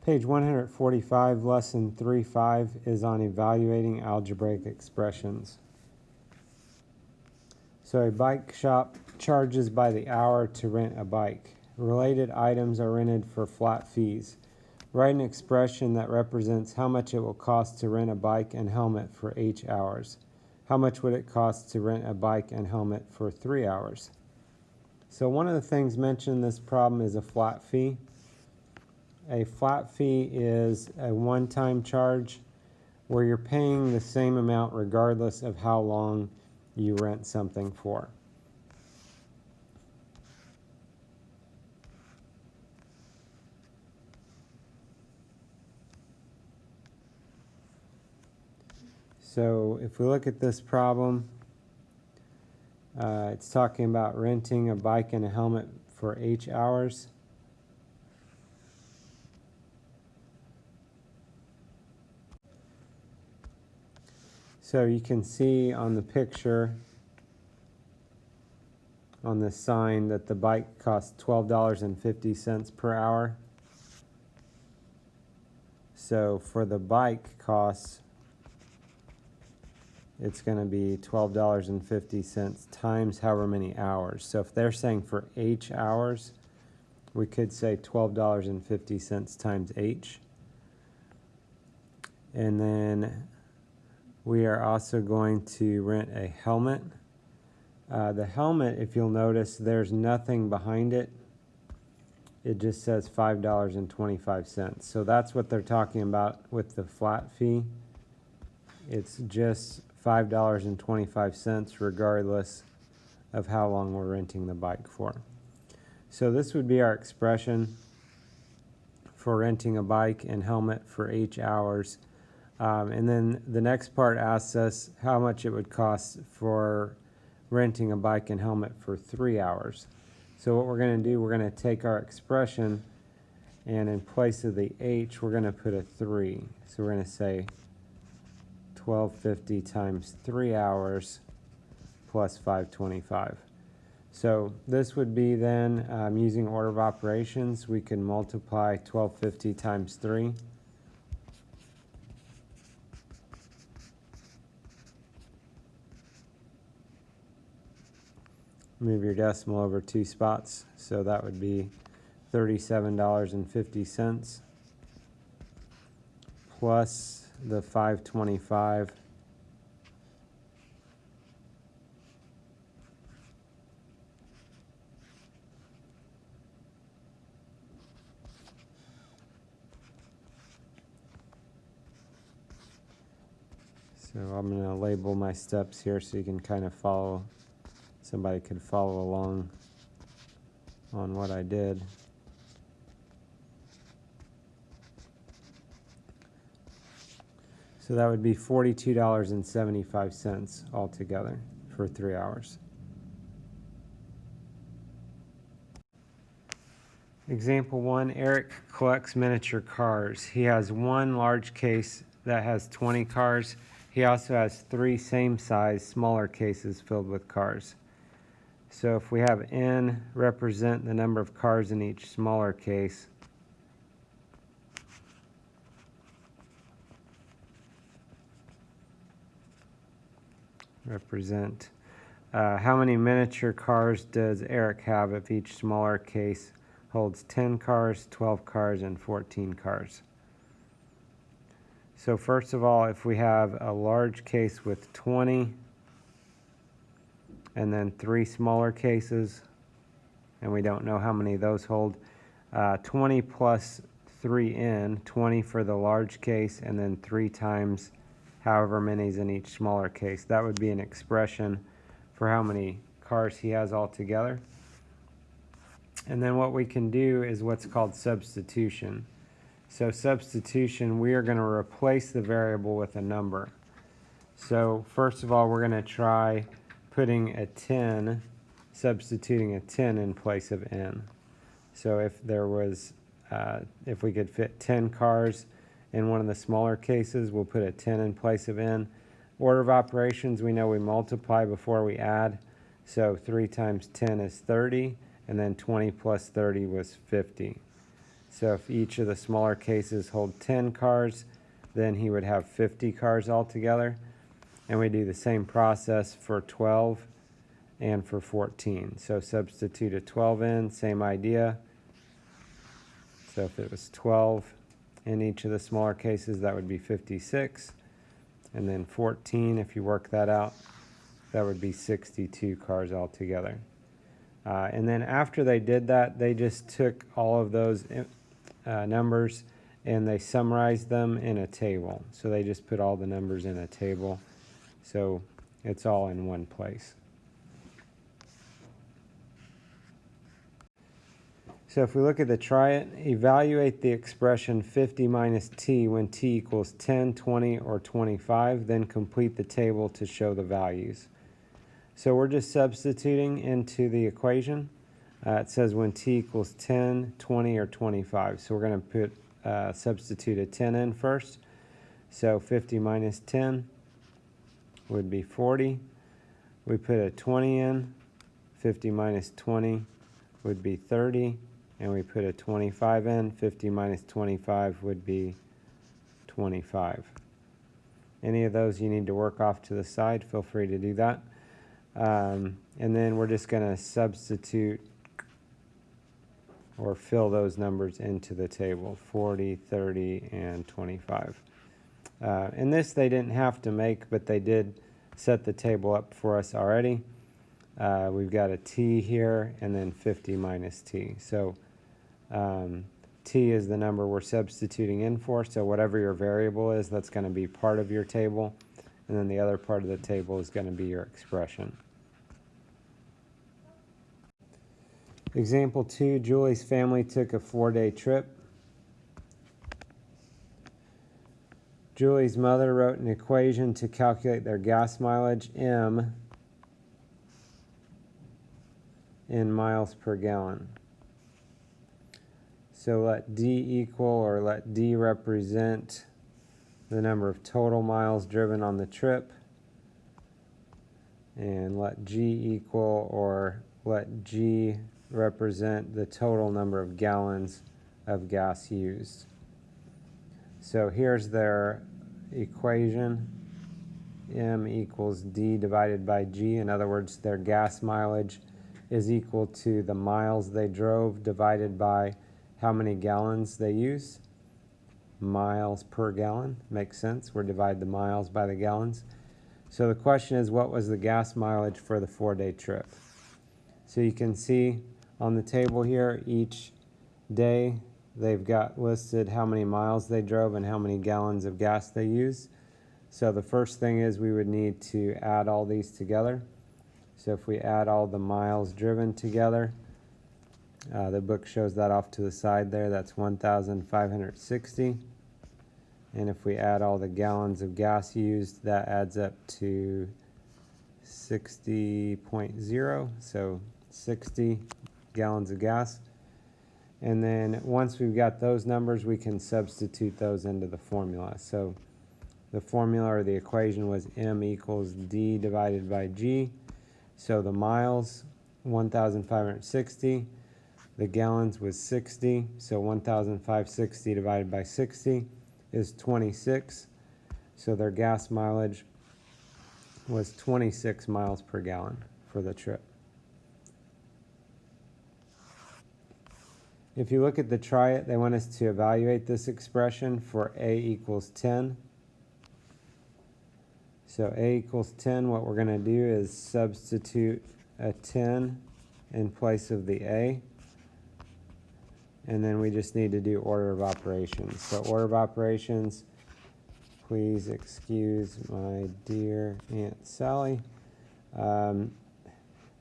Page 145, Lesson 3.5 is on evaluating algebraic expressions. So a bike shop charges by the hour to rent a bike. Related items are rented for flat fees. Write an expression that represents how much it will cost to rent a bike and helmet for 8 hours. How much would it cost to rent a bike and helmet for 3 hours? So one of the things mentioned in this problem is a flat fee. A flat fee is a one-time charge where you're paying the same amount regardless of how long you rent something for. So if we look at this problem, it's talking about renting a bike and a helmet for 8 hours. So you can see on the picture on the sign that the bike costs $12.50 per hour. So for the bike costs, it's going to be $12.50 times however many hours. So if they're saying for H hours, we could say $12.50 times H. And then we are also going to rent a helmet. The helmet, if you'll notice, there's nothing behind it. It just says $5.25. So that's what they're talking about with the flat fee. It's just $5.25 regardless of how long we're renting the bike for. So this would be our expression for renting a bike and helmet for 8 hours. And then the next part asks us how much it would cost for renting a bike and helmet for 3 hours. So what we're going to do, we're going to take our expression and in place of the H, we're going to put a 3. So we're going to say $12.50 times 3 hours plus $5.25. So this would be then, using order of operations, we can multiply $12.50 times 3. Move your decimal over 2 spots, so that would be $37.50 plus the $5.25 . So I'm going to label my steps here so you can kind of follow. Somebody could follow along on what I did. So that would be $42.75 altogether for 3 hours. Example 1, Eric collects miniature cars. He has one large case that has 20 cars. He also has 3 same-size smaller cases filled with cars. So if we have N represent the number of cars in each smaller case, represent how many miniature cars does Eric have if each smaller case holds 10 cars, 12 cars, and 14 cars. So first of all, if we have a large case with 20 and then 3 smaller cases, and we don't know how many of those hold, 20 plus 3n, 20 for the large case, and then 3 times however many is in each smaller case. That would be an expression for how many cars he has altogether. And then what we can do is what's called substitution. So substitution, we are going to replace the variable with a number. So first of all, we're going to try putting a 10, substituting a 10 in place of n. So if there was, if we could fit 10 cars in one of the smaller cases, we'll put a 10 in place of n. Order of operations, we know we multiply before we add. So 3 times 10 is 30, and then 20 plus 30 was 50. So if each of the smaller cases hold 10 cars, then he would have 50 cars altogether. And we do the same process for 12 and for 14. So substitute a 12 in, same idea. So if it was 12 in each of the smaller cases, that would be 56. And then 14, if you work that out, that would be 62 cars altogether. And then after they did that, they just took all of those numbers and they summarized them in a table. So they just put all the numbers in a table. So it's all in one place. So if we look at the try it, evaluate the expression 50 minus t when t equals 10, 20, or 25, then complete the table to show the values. So we're just substituting into the equation. It says when t equals 10, 20, or 25. So we're going to put substitute a 10 in first. So 50 minus 10 would be 40. We put a 20 in. 50 minus 20 would be 30. And we put a 25 in. 50 minus 25 would be 25. Any of those you need to work off to the side, feel free to do that. And then we're just going to substitute or fill those numbers into the table, 40, 30, and 25. And this they didn't have to make, but they did set the table up for us already. We've got a t here, and then 50 minus t. So t is the number we're substituting in for, so whatever your variable is, that's going to be part of your table. And then the other part of the table is going to be your expression. Example 2, Julie's family took a 4-day trip. Julie's mother wrote an equation to calculate their gas mileage, M, in miles per gallon. So let D equal, or let D represent the number of total miles driven on the trip. And let G equal, or let G represent the total number of gallons of gas used. So here's their equation. M equals D divided by G. In other words, their gas mileage is equal to the miles they drove divided by how many gallons they use. Miles per gallon. Makes sense. We're dividing the miles by the gallons. So the question is, what was the gas mileage for the 4-day trip? So you can see on the table here, each day they've got listed how many miles they drove and how many gallons of gas they used. So the first thing is we would need to add all these together. So if we add all the miles driven together, the book shows that off to the side there, that's 1,560. And if we add all the gallons of gas used, that adds up to 60.0, so 60 gallons of gas. And then once we've got those numbers, we can substitute those into the formula. So the formula, or the equation, was M equals D divided by G. So the miles, 1,560. The gallons was 60. So 1,560 divided by 60 is 26. So their gas mileage was 26 miles per gallon for the trip. If you look at the try it, they want us to evaluate this expression for A equals 10. So A equals 10, what we're going to do is substitute a 10 in place of the A. And then we just need to do order of operations. So order of operations, please excuse my dear Aunt Sally.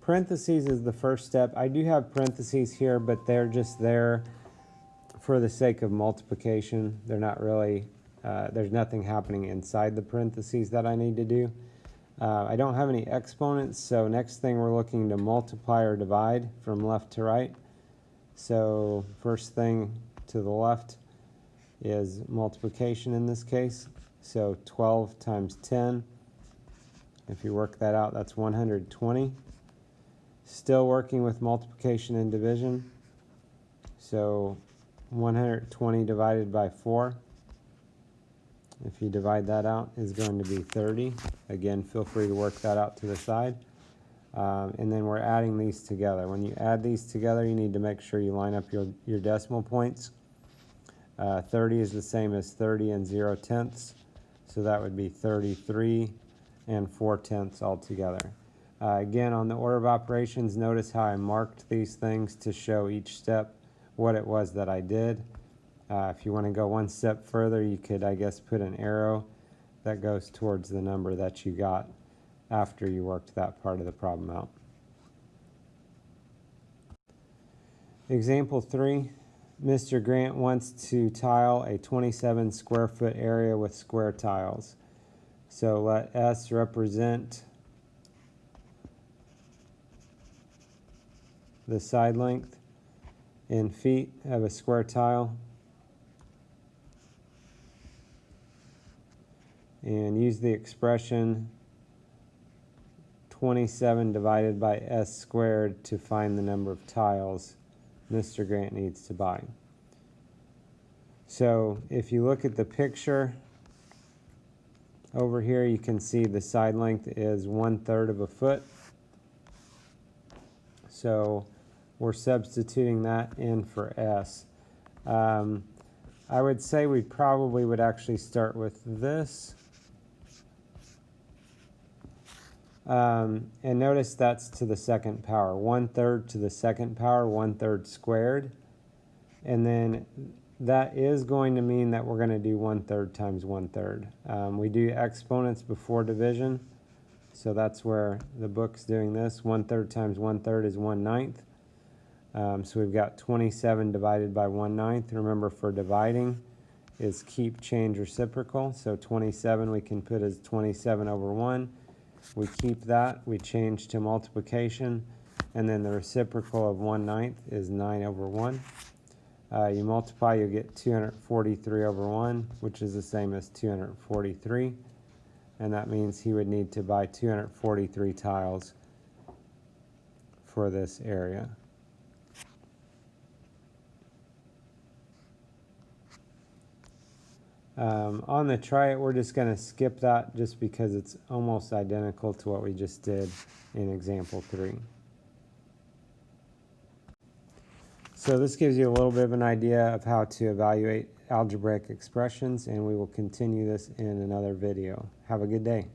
Parentheses is the first step. I do have parentheses here, but they're just there for the sake of multiplication. They're not really, there's nothing happening inside the parentheses that I need to do. I don't have any exponents, so next thing we're looking to multiply or divide from left to right. So first thing to the left is multiplication in this case. So 12 times 10, if you work that out, that's 120. Still working with multiplication and division. So 120 divided by 4, if you divide that out, is going to be 30. Again, feel free to work that out to the side. And then we're adding these together. When you add these together, you need to make sure you line up your decimal points. 30 is the same as 30 and 0/10, so that would be 33 and 4/10 altogether. Again, on the order of operations, notice how I marked these things to show each step what it was that I did. If you want to go one step further, you could, I guess, put an arrow that goes towards the number that you got after you worked that part of the problem out. Example 3, Mr. Grant wants to tile a 27 square foot area with square tiles. So let S represent the side length in feet of a square tile, and use the expression 27 divided by S squared to find the number of tiles Mr. Grant needs to buy. So if you look at the picture over here, you can see the side length is 1/3 of a foot. So we're substituting that in for S. I would say we probably would actually start with this. And notice that's to the second power. 1/3 to the second power, 1/3 squared. And then that is going to mean that we're going to do 1/3 times 1/3. We do exponents before division, so that's where the book's doing this. 1/3 times 1/3 is 1/9. So we've got 27 divided by 1/9. Remember, for dividing is keep, change, reciprocal. So 27 we can put as 27 over 1. We keep that, we change to multiplication, and then the reciprocal of 1/9 is 9 over 1. You multiply, you'll get 243 over 1, which is the same as 243. And that means he would need to buy 243 tiles for this area. On the try it, we're just going to skip that just because it's almost identical to what we just did in example 3. So this gives you a little bit of an idea of how to evaluate algebraic expressions, and we will continue this in another video. Have a good day.